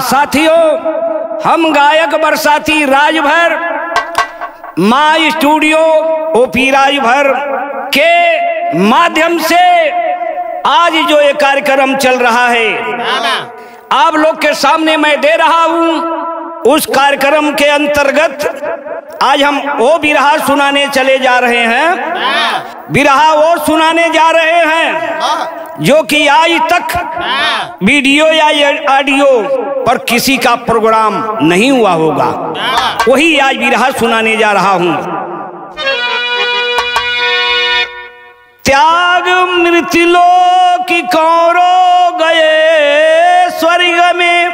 साथियों, हम गायक बरसाती राजभर माँ स्टूडियो ओपी राजभर के माध्यम से आज जो ये कार्यक्रम चल रहा है आप लोग के सामने मैं दे रहा हूँ। उस कार्यक्रम के अंतर्गत आज हम वो बिरहा सुनाने चले जा रहे हैं। बिरहा वो सुनाने जा रहे हैं जो कि आज तक वीडियो या ऑडियो पर किसी का प्रोग्राम नहीं हुआ होगा। वही आज बिरहा सुनाने जा रहा हूं। त्याग मृत्युलोक की कौरो गए स्वर्ग में,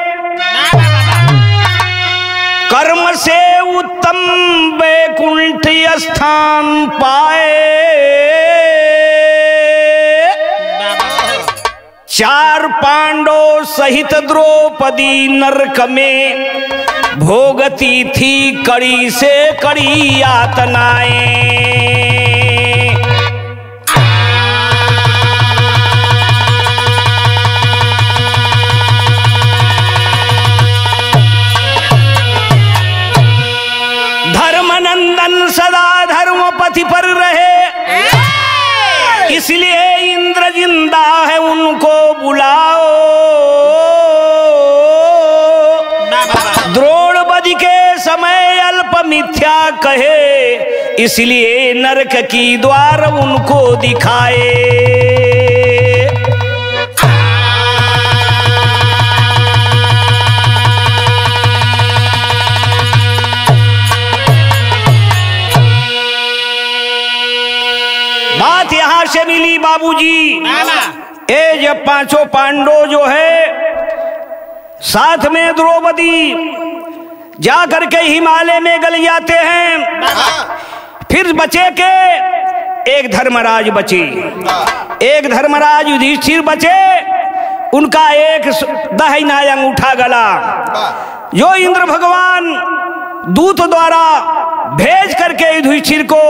कर्म से उत्तम वैकुंठ स्थान पाए। चार पांडव सहित द्रौपदी नरक में भोगती थी कड़ी से कड़ी यातनाएं। धर्मनंदन सदा धर्म पथि पर रहे, इसलिए इंद्र जिंदा है उनको बुलाओ। द्रोणवध के समय अल्प मिथ्या कहे, इसलिए नरक की द्वार उनको दिखाए। बात यहां से मिली बाबूजी, ये जब पांचों पांडव जो है साथ में द्रौपदी जाकर के हिमालय में गल जाते हैं, फिर बचे के एक धर्मराज बचे, एक धर्मराज युधिष्ठिर बचे। उनका एक दाहिना अंगूठा गला, जो इंद्र भगवान दूत द्वारा भेज करके युधिष्ठिर को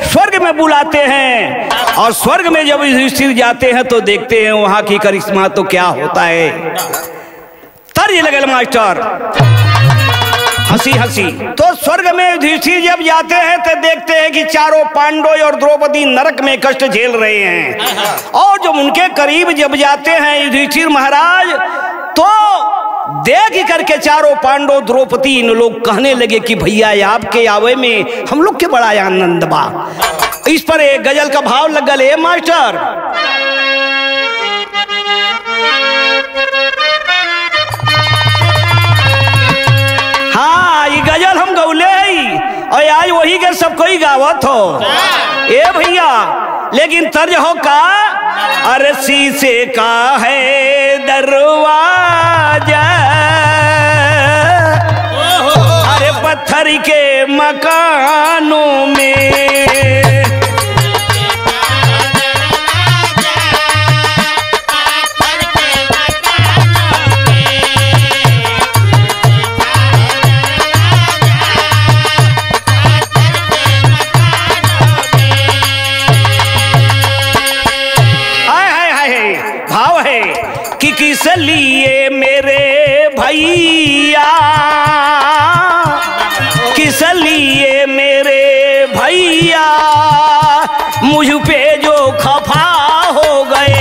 स्वर्ग में बुलाते हैं। और स्वर्ग में जब युधिष्ठिर जाते हैं तो देखते हैं वहां की करिश्मा तो क्या होता है। तर्ज लगल मास्टर हंसी हंसी। तो स्वर्ग में युधिष्ठिर जब जाते हैं तो देखते हैं कि चारों पांडव और द्रौपदी नरक में कष्ट झेल रहे हैं। और जब उनके करीब जब जाते हैं युधिष्ठिर महाराज, तो देख करके चारों पांडव द्रौपदी इन लोग कहने लगे कि भैया आपके आवे में हम लोग के बड़ा आनंद बा। इस पर एक गजल का भाव लगल है मास्टर। हाँ, ये गजल हम गौले ही और आज वही के सब कोई गावत हो ए भैया। लेकिन तर्ज हो का, अरे शीशे का है दरवाजा, अरे पत्थर के मकानों में। किस लिए मेरे भैया, किस लिए मेरे भैया मुझ पे जो खफा हो गए।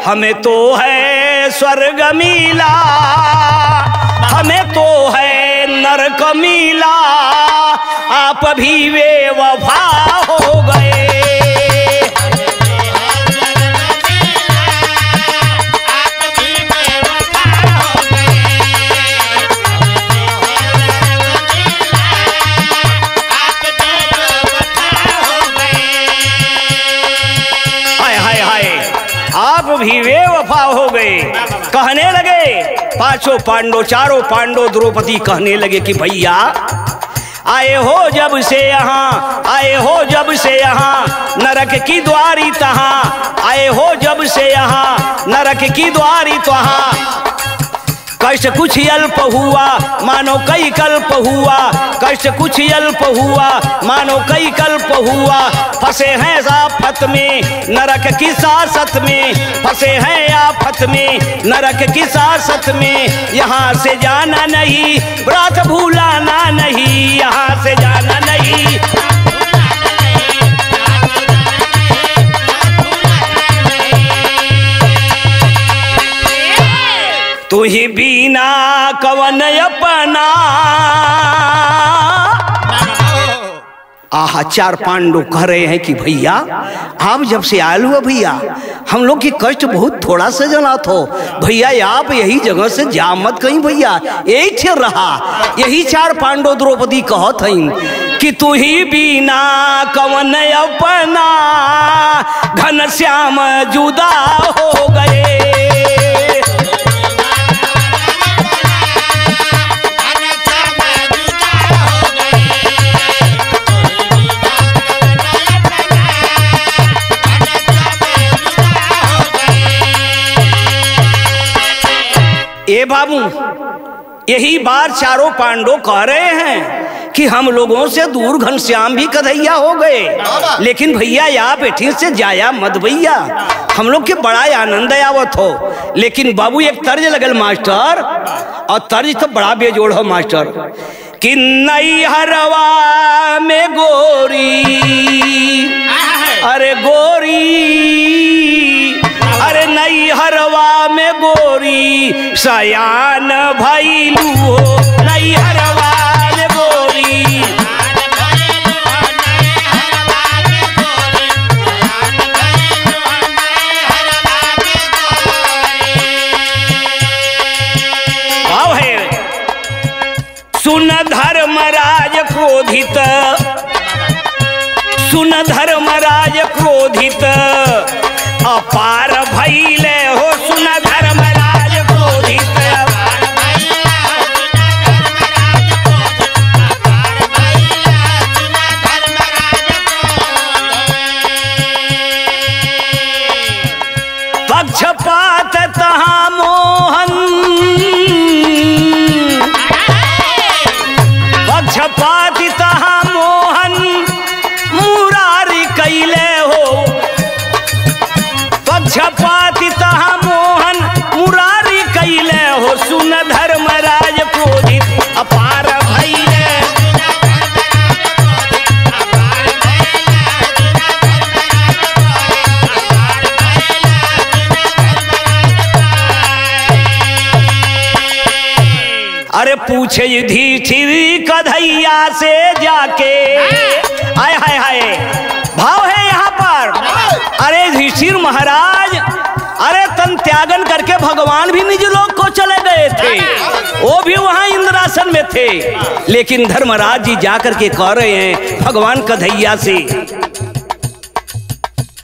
हमें तो है स्वर्ग मिला, हमें तो है नरक मिला, आप भी बेवफा हो गए। आप भी बेवफा हो गए। कहने लगे पांचों पांडव, चारों पांडव द्रौपदी कहने लगे कि भैया आए हो जब से यहाँ, आए हो जब से यहाँ नरक की द्वारी तहाँ, आए हो जब से यहाँ नरक की द्वारी तहाँ। कष्ट कुछ अल्प हुआ मानो कई कल्प हुआ, कष्ट कुछ अल्प हुआ मानो कई कल्प हुआ। फंसे हैं आफत में नरक की सासत में, फंसे हैं आफत में नरक की सासत में। यहाँ से जाना नहीं व्रत भूलाना नहीं, यहाँ से जाना नहीं। तू ही बीना कवन अपना। आहा, चार पांडव कह रहे हैं कि भैया आप जब से आए हुए भैया हम लोग की कष्ट बहुत थोड़ा सा जना थो भैया, आप यही जगह से जा मत कहीं भैया, यही ठेर रहा। यही चार पांडव द्रौपदी कहत हैं कि तू ही बीना कवन अपना, घनश्याम जुदा हो गए। ए बाबू, यही बात चारों पांडव कह रहे हैं कि हम लोगों से दूर घनश्याम भी कन्हैया हो गए, लेकिन भैया आप एठी से जाया मत भैया, हम लोग के बड़ा आनंद आवत हो। लेकिन बाबू एक तर्ज लगल मास्टर, और तर्ज तो बड़ा बेजोड़ हो मास्टर कि नैहरवा में गोरी, अरे गोरी, अरे नैहरवा में गोरी सयान भैलू हो, नैहरवा में गोरी। भाव है सुन धर्मराज क्रोधित, सुन धर्मराज क्रोधित अपार भैले हो, सुन धर्मराज क्रोधित। पक्षपात तहाँ मोहन, पक्षपात तहाँ मोहन मुरारी कैले हो, पक्षपाती तहाँ मोहन मुरारी कैले हो, सुन धर्मराज क्रोधित अपार भैले। अरे पूछे युधिष्ठिर कन्हैया से जाके, आय हाय हाय भाव है यहाँ पर। अरे युधिष्ठिर महाराज, अरे तन त्यागन करके भगवान भी निज लोक को चले गए थे, वो भी वहां इंद्रासन में थे, लेकिन धर्मराज जी जाकर के कह रहे हैं भगवान कन्हैया से,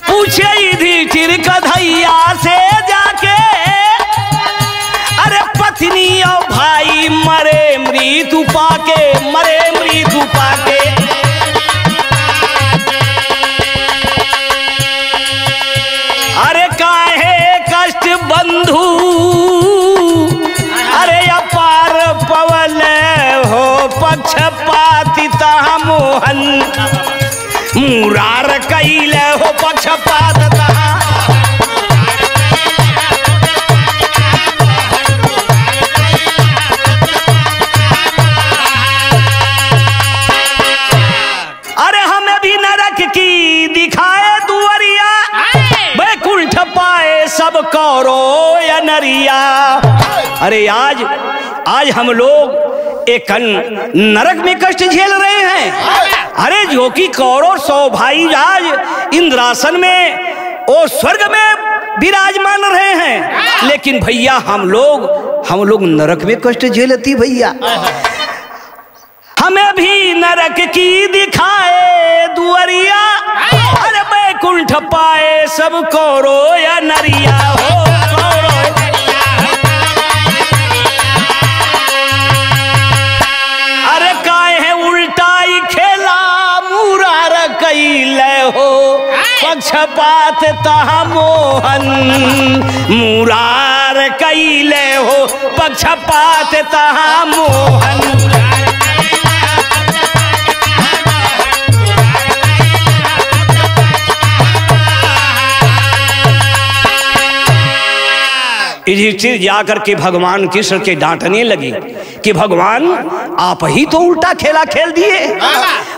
पूछे युधिष्ठिर कन्हैया से जाके, अरे पत्नी और भाई मरे मृत्यु पाके, मरे मृत्यु पाके। अरे काहे कष्ट बंधु, अरे अपार पवल हो, पक्षपाती तहाँ मोहन मुरार कैले हो, पक्षपात तहाँ। अरे हमें भी नरक की दिखाए दुवरिया, बैकुंठ पाए सब कौरो या नरिया। अरे आज हम लोग एक नरक में कष्ट झेल रहे हैं। अरे जो कि कौरव 100 भाई आज इंद्रासन में और स्वर्ग में विराजमान रहे हैं, लेकिन भैया हम लोग नरक में कष्ट झेलती भैया। हमें भी नरक की दिखाए दुवरिया, अरे बैकुंठ पाए सब कौरो या नरिया हो, कौरो। अरे काहे उल्टा तहा मोहन, मुरार कैले हो पक्षपात तहा मोहन। युधिष्ठिर जाकर के भगवान कृष्ण के डांटने लगे कि भगवान आप ही तो उल्टा खेला खेल दिए,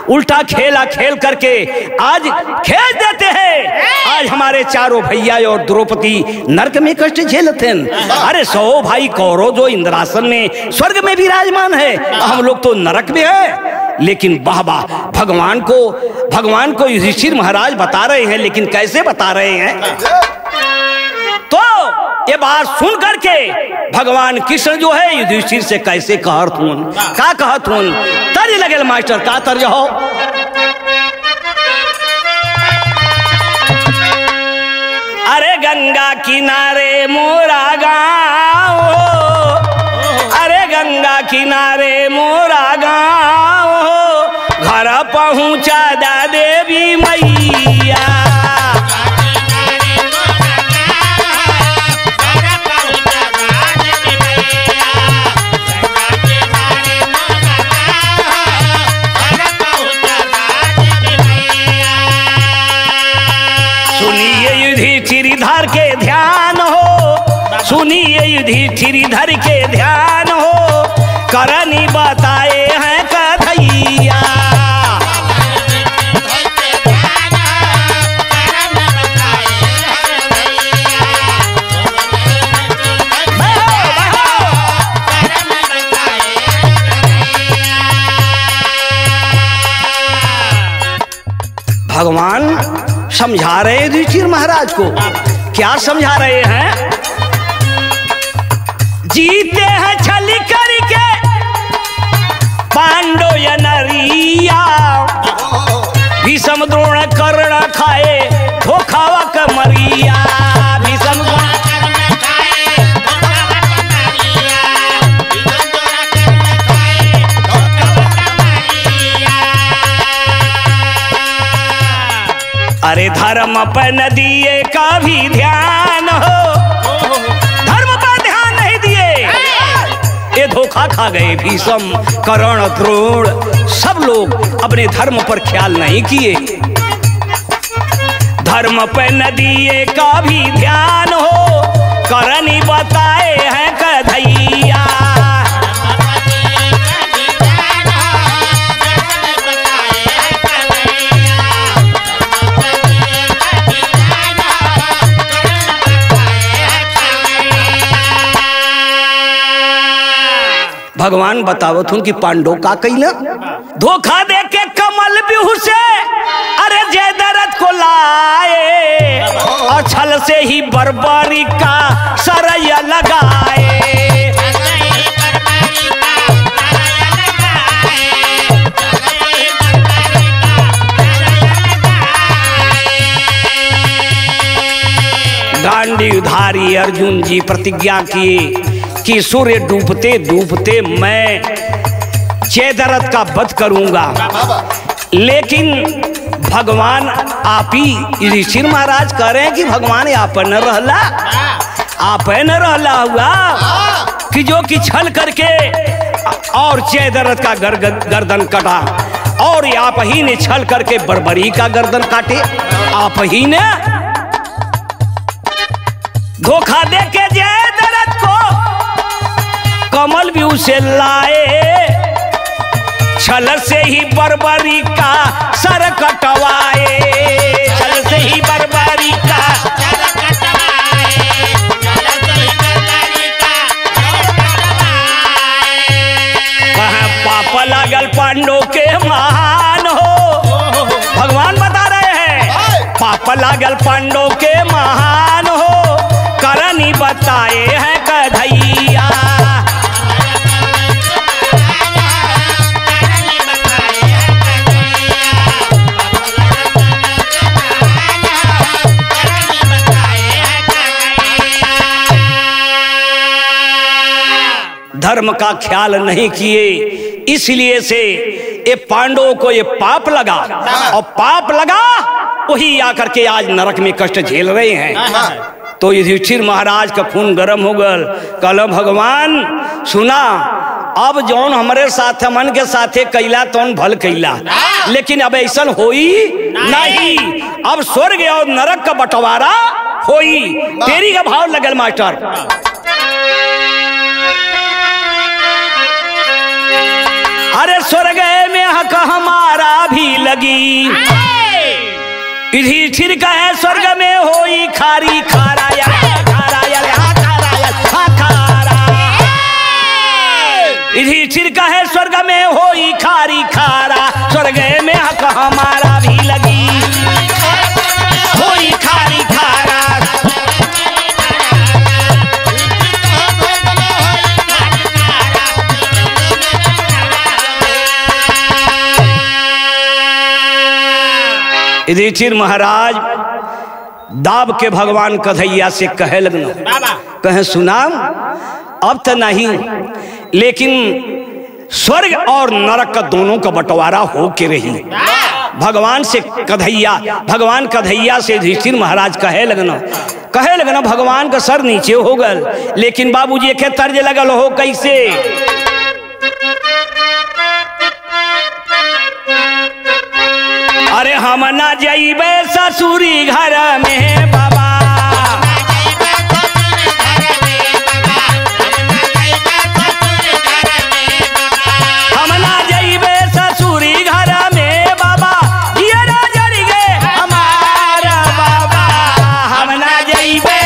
उल्टा खेला खेल करके आज खेल देते हैं। आज हमारे चारों भैया और द्रौपदी नरक में कष्ट झेलते हैं। अरे 100 भाई कौरव जो इंद्रासन में स्वर्ग में विराजमान है, हम लोग तो नरक में है। लेकिन वाह वाह, भगवान को युधिष्ठिर महाराज बता रहे हैं, लेकिन कैसे बता रहे हैं? तो ये बात सुन करके भगवान कृष्ण जो है युधिष्ठिर से कैसे कहत हूं, का कहत हूं? तर्ज लगेल मास्टर, का तर्ज हो? अरे गंगा किनारे मोरा गाँव, अरे गंगा किनारे मोरा गाँव, घर पहुंचा दा देवी मैया। युधिष्ठिर के ध्यान हो, सुनिए युधिष्ठिर के ध्यान हो, करनी बताए हैं कन्हैया। भगवान समझा रहे हैं युधिष्ठिर महाराज को। क्या समझा रहे हैं? जीते हैं छल करके पांडव या नरिया, भीष्म द्रोण कर्ण खाए धोखावा कमरिया। भीष्म अरे धर्म पर न दिए का भी ध्यान हो, धर्म पर ध्यान नहीं दिए, ये धोखा खा गए। भीष्म कर्ण द्रोण सब लोग अपने धर्म पर ख्याल नहीं किए। धर्म पर न दिए का भी ध्यान हो, करनी बताए हैं कन्हैया। भगवान बतावत हूं कि पांडव का कैला धोखा दे के कमल बिहू से, अरे जयद्रथ को लाए, और छल से ही बर्बरी का सरया लगाए। गांडीवधारी अर्जुन जी प्रतिज्ञा किए कि सूर्य डूबते डूबते मैं जयद्रथ का वध करूंगा। लेकिन भगवान आप ही युधिष्ठिर महाराज कह रहे हैं कि भगवान आप न रहला, आप न रहला हुआ कि जो कि छल करके और जयद्रथ का गर्दन कटा, और आप ही ने छल करके बर्बरी का गर्दन काटे। आप ही ने धोखा दे के जयद्रथ को कमल भी उसे लाए, छल से ही बर्बरी का सर कटवाए। छल से ही बर्बरी का सर कटवाए, कहाँ पाप लागल पांडव के महान हो। भगवान बता रहे हैं पाप लागल पांडव के महान हो, करनी बताए हैं कन्हैया। धर्म का ख्याल नहीं किए, इसलिए से ये पांडवों को ये पाप लगा, और पाप लगा वही आकर के आज नरक में कष्ट झेल रहे हैं। तो युधिष्ठिर महाराज का खून गर्म हो गल, कहल भगवान सुना, अब जौन हमारे साथ मन के साथे कैला तौन भल कैला, लेकिन अब ऐसा होई नहीं। अब स्वर्ग और नरक का बंटवारा होई। तेरी का भाव लगल मास्टर। अरे स्वर्ग में हक हमारा भी लगी, युधिष्ठिर का है स्वर्ग में होई खारी खारा या खारा या खारा या खारा। युधिष्ठिर का है स्वर्ग में होई खारी खारा, स्वर्ग में हक हमारा भी लगी होई खारी खारा। युधिष्ठिर महाराज दाब के भगवान कन्हैया से कहे लगना, कहे सुना अब तो नहीं, लेकिन स्वर्ग और नरक का दोनों का बंटवारा हो के रही। भगवान से कन्हैया, भगवान कन्हैया से युधिष्ठिर महाराज कहे लगना भगवान का सर नीचे हो गल, लेकिन बाबूजी एक तर्ज लगल हो कैसे। अरे हम ना जाइबे ससुरी घर में बाबा, हम ना जाइबे ससुरी घर में बाबा, ये ना जड़िगे हमारा बाबा, हम ना जाइबे।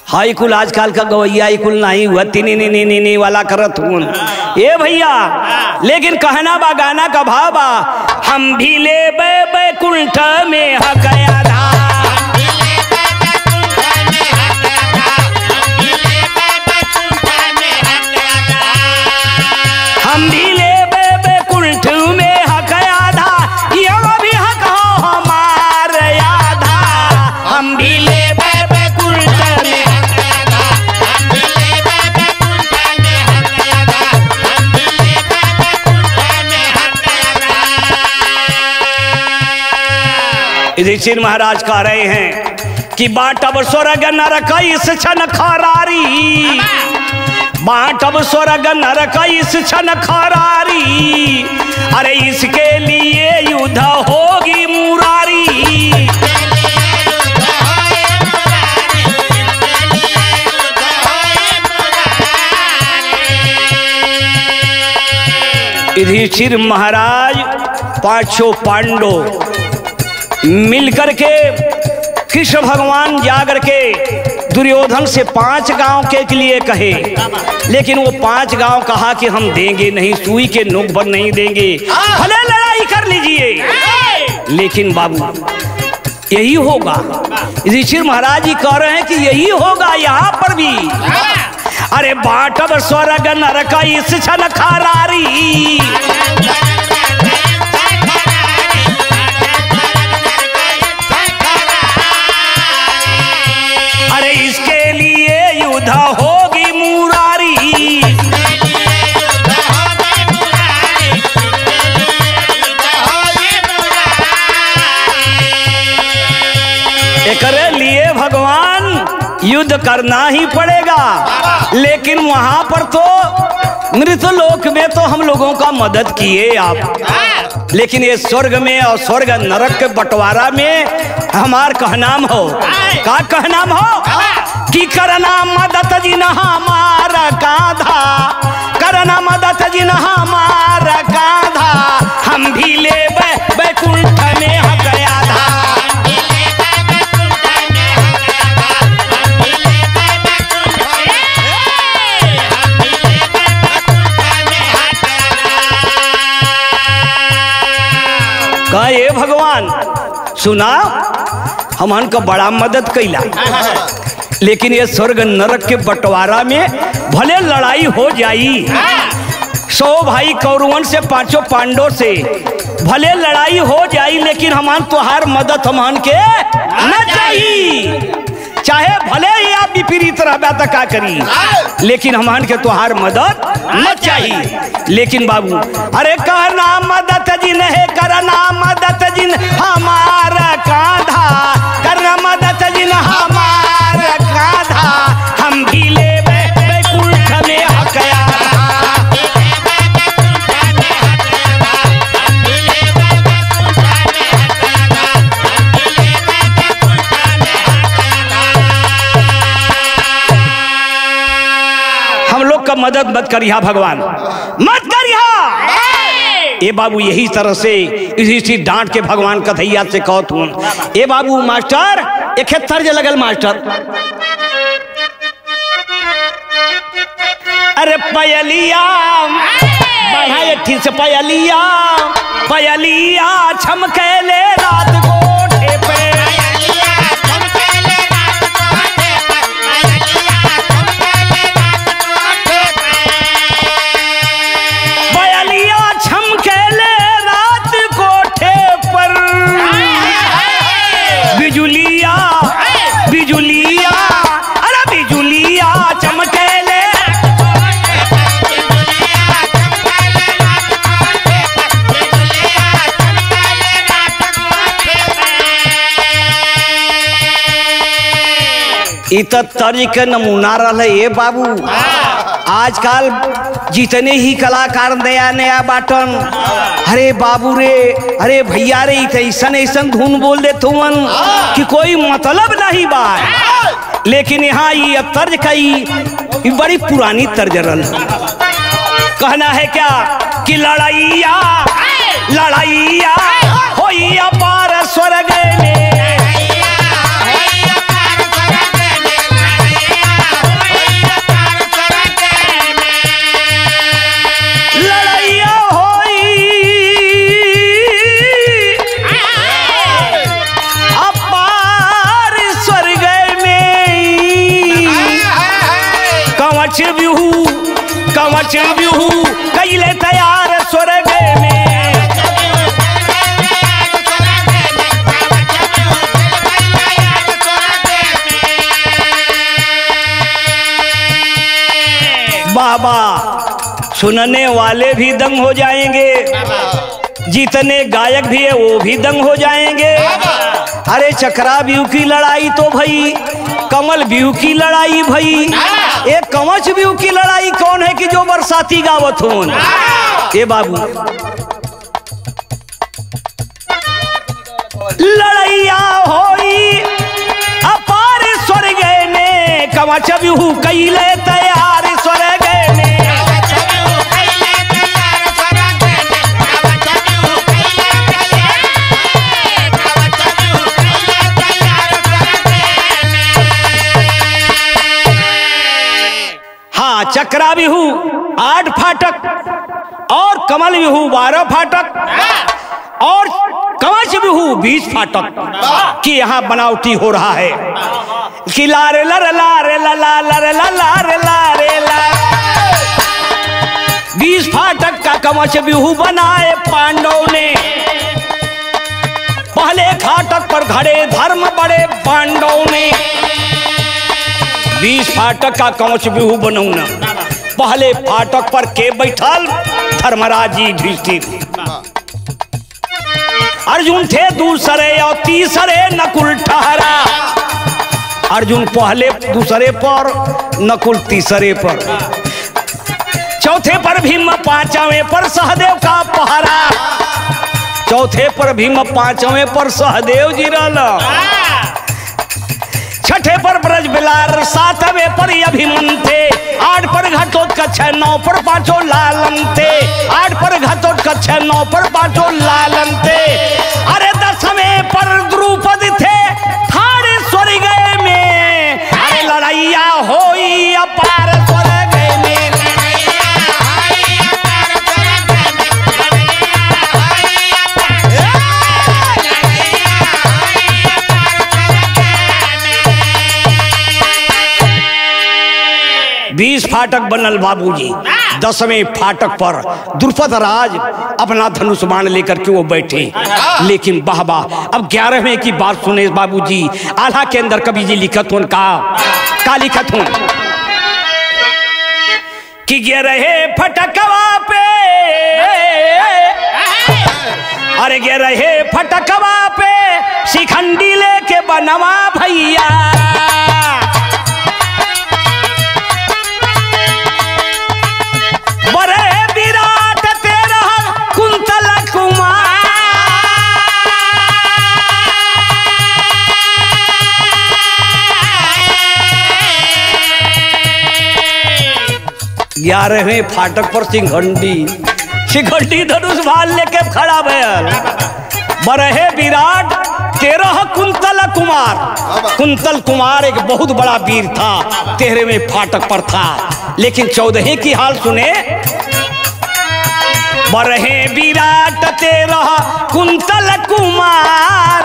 हाई कुल आजकल का गवैया कुल नहीं हुआ, तीनी वाला करत हूँ ये भैया। लेकिन कहना बा गाना का भावा, हम भी ले बैकुंठ में ह गया था, हम भी ले बैकुंठ में ह गया था, ये भी हक हो हमारा याद, हम भी ले युधिष्ठिर महाराज कह रहे हैं कि बाटब स्वर्ग नरक इस क्षण खरारी, बाटब स्वर्ग नरक इस क्षण खरारी, अरे इसके लिए युद्ध होगी मुरारी। युधिष्ठिर महाराज पांचों पांडव मिलकर के कृष्ण भगवान जाकर के दुर्योधन से 5 गांव के लिए कहे, लेकिन वो 5 गांव कहा कि हम देंगे नहीं, सुई के नोक पर नहीं देंगे, भले लड़ाई कर लीजिए। लेकिन बाबू यही होगा, युधिष्ठिर महाराज जी कह रहे हैं कि यही होगा यहाँ पर भी। अरे बाटब स्वर्ग नरक इस क्षण खरारी, अरे इसके लिए युद्ध होगी मुरारी। एकरे लिए भगवान युद्ध करना ही पड़ेगा, लेकिन वहां पर तो मृतलोक में तो हम लोगों का मदद किए आप, लेकिन ये स्वर्ग में और स्वर्ग नरक के बंटवारा में हमार कहनाम हो, का कहनाम हो कि करना मदद जिन हमारा काधा, करना मदद जिन हमारा काधा, हम भी ले बैकुंठ में ह गया था। का ये भगवान सुना, हमन का बड़ा मदद कैला, लेकिन ये स्वर्ग नरक के बंटवारा में भले लड़ाई हो जाई, 100 भाई कौरवन से 5 पांडवों से भले लड़ाई हो जाई, लेकिन हमान तुहार मदद हमान के न चाहिए। चाहे भले ही आप विपरीत रहबा तो का करी, लेकिन हमन के तोहार मदद न चाहिए। लेकिन बाबू अरे करना मदद जिन है, करना मदद जिन हमारा कांधा, करना मदद जिन हमारा कांधा, हम भी ले बैकुंठ में हकया। हम लोग का मदद मत करिया भगवान, मत करिया। ए बाबू यही तरह से इसी डांट के भगवान कथैया से कहत हूं। ए बाबू मास्टर एक तर्ज लगल मास्टर, अरे पयलिया बढ़ाए ठीक से, पयलिया पयलिया छमकेले रात कोठे पे, बिजुलिया बिजुलिया अरे बिजुलिया चमकेले, इत तर्ज के नमूना रहा है बाबू। आजकल जितने ही कलाकार नया नया बाटन, अरे बाबू रे, अरे भैया रे, ऐसन ऐसन धुन बोल देते हुन कि कोई मतलब नहीं बा। लेकिन यहाँ ये तर्ज कई बड़ी पुरानी तर्ज रल। कहना है क्या कि लड़ाइया लड़ाइया होई अपार स्वर्ग में, कवच बिहू कैले तैयार स्वर्ग में, बाबा सुनने वाले भी दंग हो जाएंगे, जितने गायक भी है वो भी दंग हो जाएंगे। अरे चक्रा व्यू की लड़ाई तो भई, कमल व्यू की लड़ाई भई, एक कवच व्यू की लड़ाई कौन है कि जो बरसाती गावत होन। ए बाबू लड़ैया होई अपार स्वर्ग में, कवच व्यू कैले तैयार स्वर्ग में, चक्रा बिहू 8 फाटक और कमल बिहू 12 फाटक और कवच बिहू 20 फाटक की यहाँ बनावटी हो रहा है कि लारे लर लारे ला लारे लारे लारे ला। 20 फाटक का कवच बिहू बनाए पांडवों ने, पहले फाटक पर खड़े धर्म बड़े पांडवों ने। 20 फाटक का कवच बिहू बनौना, पहले फाटक पर के बैठल धर्मराज जी युधिष्ठिर, अर्जुन थे दूसरे और तीसरे नकुल ठहरा। अर्जुन पहले दूसरे पर, नकुल तीसरे पर, चौथे पर भीम, पांचवें पर सहदेव का पहरा। चौथे पर भीम, पांचवें पर सहदेव जी रहला, छठे पर ब्रज बिलार, सातवें पर अभिमन्यु, 8 पर घटोत्कच, 9 पर पांचों लालन थे। 8 पर घटोत्कच, 9 पर पांचों लालन थे। अरे 10वें पर द्रुपद थे ठाड़े स्वर्ग में। अरे लड़ैया होई अपार स्वर्ग में, बीस फाटक बनल बाबूजी। 10वें फाटक पर द्रुपद राज अपना धनुष बाण लेकर के वो बैठे। लेकिन बाबा अब 11वें की बात सुने बाबूजी। आल्हा के अंदर कवि जी लिखत हूं का लिखत हूं कि गे रहे फटकवा पे, अरे गे रहे फटकवा पे शिखंडी लेके बनवा भैया। बड़े विराट तेरा कुंतल कुमार, 11वें फाटक पर शिखंडी धनुष भाल लेके खड़ा भयल। बरहे विराट 13 कुंतल कुमार। कुंतल कुमार एक बहुत बड़ा वीर था, 13वें फाटक पर था। लेकिन 14वें की हाल सुने। बरहे विराट 13 कुंतल कुमार,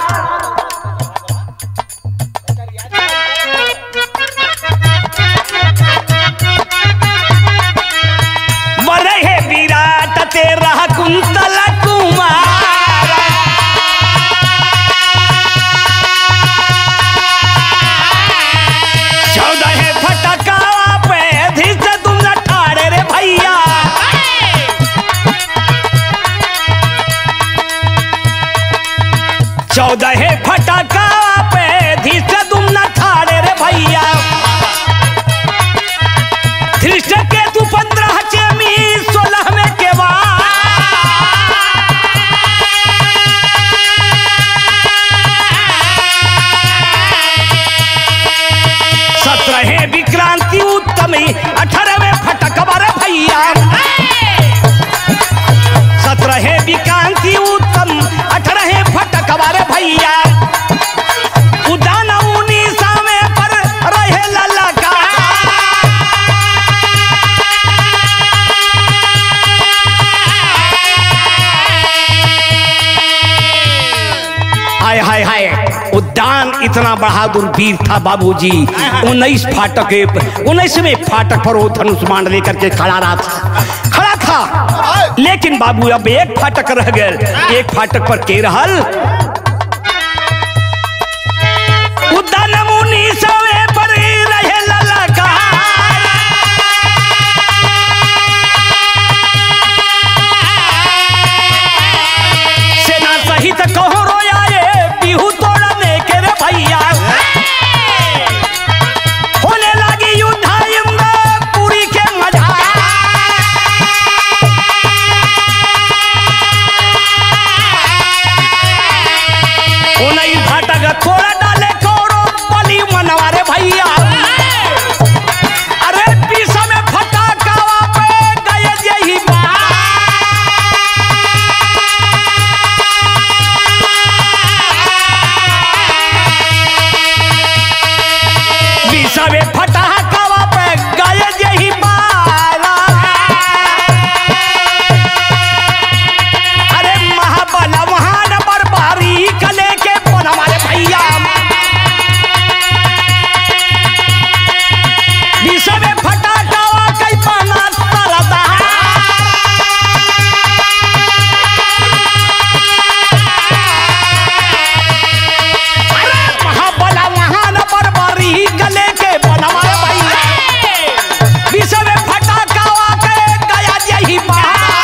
बरहे विराट 13 कुंतल कुमार। 14 फटका पे धीस तुम न ठाड़े रे भैया। 14 फटका पे धीस तुम न ठाड़े रे भैया। धृष्ट के तू 15 चेमी 16 में केवा। 17 विक्रांति उत्तमी 18वें फटक रे भैया। 17 विक्रांति उत्तम 18 फटक रे भैया। उदान 19वें पर रहे ललका। हाय हाय हाय, उद्यान इतना बहादुर वीर था बाबूजी। 19वें फाटक पर वो धनुष बाण लेकर के खड़ा था। लेकिन बाबू अब एक फाटक रह गए। एक फाटक पर के रहल। उद्यान 19वें पर रहे ललका। सेना सहित कहो रोया ये बिहू तोड़ने के रे भैया। होने लगी युद्ध पूरी के मजा। उन्हीं फाटक थोड़ा डाले कौरो बली मनवा रे भैया। अरे 20वें फटकवा पे गए यही फटकवा पे गए यही बाला। अरे महाबल महान बरबारी कले के बनवा रे भैया। 20वें फटकवा कई बना तरदा। अरे महाबल महान बरबारी कले के बनवा रे भैया। 20वें फटकवा के गया यही बाला।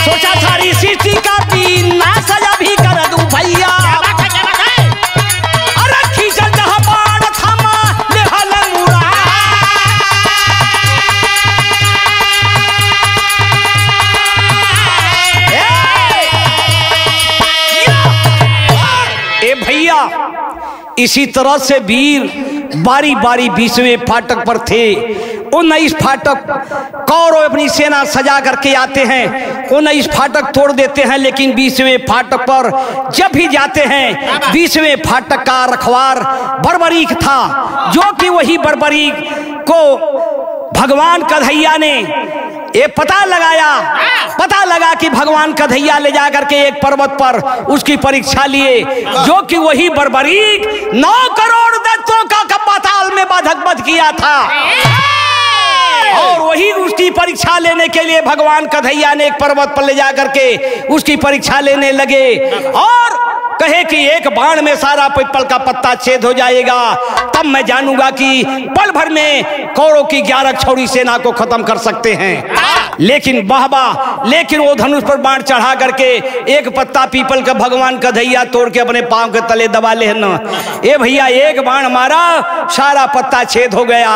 सोचा थारी सिटी का पीना सजा भी कर दूं भैया। अरे खींचल जहां बाण थामा लेहल मुड़ा। ए भैया, इसी तरह से वीर बारी बारी 20वें फाटक पर थे। 19 फाटक कौरव अपनी सेना सजा करके आते हैं। 19 फाटक तोड़ देते हैं। लेकिन 20वें फाटक पर जब भी जाते हैं, 20वें फाटक का रखवार बर्बरीक था। जो कि वही बर्बरीक को भगवान कन्हैया ने ये पता लगा कि भगवान कन्हैया ले जाकर के एक पर्वत पर उसकी परीक्षा लिए। जो कि वही बर्बरीक 9 करोड़ दैत्यों का पाताल में बाधक वध किया था। और वही उसकी परीक्षा लेने के लिए भगवान कन्हैया ने एक पर्वत पर ले जाकर के उसकी परीक्षा लेने लगे और कहे कि एक बाण में सारा पीपल का पत्ता छेद हो जाएगा, तब मैं जानूंगा कि पल भर में कौरवों की 11 छौड़ी सेना को खत्म कर सकते हैं। लेकिन लेकिन वो धनुष पर बाण चढ़ा करके एक पत्ता पीपल का भगवान कन्हैया तोड़ के अपने पांव के तले दबा ले न। ए भैया, एक बाण मारा, सारा पत्ता छेद हो गया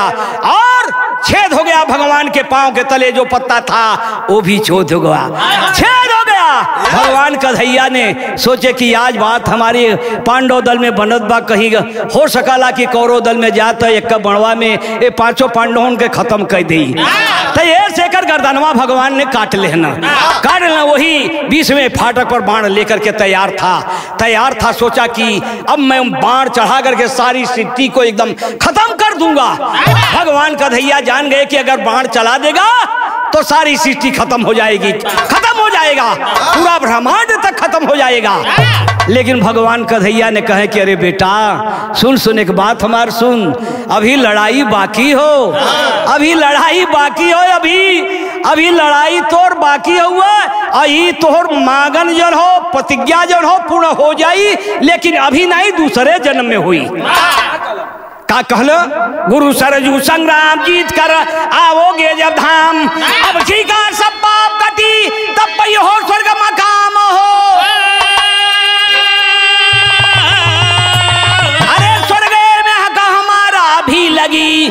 और छेद हो गया भगवान के पांव के तले जो पत्ता था वो भी छेद हो गया, छेद हो गया। भगवान कन्हैया ने सोचे कि आज बात हमारे पांडव दल में बनत बा, कहीं हो सकला कि कौरव दल में जाता एक बणवा में ये 5 पांडवों के खत्म कर दी। तो ये सेकर गर्दनवा भगवान ने काट लेना वही 20वें फाटक पर बाण लेकर के तैयार था। सोचा कि अब मैं बाण चढ़ा करके सारी सृष्टि को एकदम खत्म कर दूंगा। भगवान कन्हैया जान गए कि अगर बाण चला देगा तो सारी सृष्टि खत्म हो जाएगी, खत्म हो जाएगा, पूरा ब्रह्मांड तक खत्म हो जाएगा। लेकिन भगवान कन्हैया ने कहे कि अरे बेटा सुन एक बात हमार सुन, अभी लड़ाई बाकी हो, अभी लड़ाई बाकी हो, अभी लड़ाई तोर बाकी हुआ और ये तोहर मांगन जन हो, प्रतिज्ञा जन हो पूर्ण हो जाई, लेकिन अभी नहीं, दूसरे जन्म में हुई। का कहलो गुरु सरजू संग्राम जीत कर आओगे जब धाम, अब ठीका सब पाप कटी तब पई हो स्वर्ग मकाम हो। अरे स्वर्ग में हक हमारा भी लगी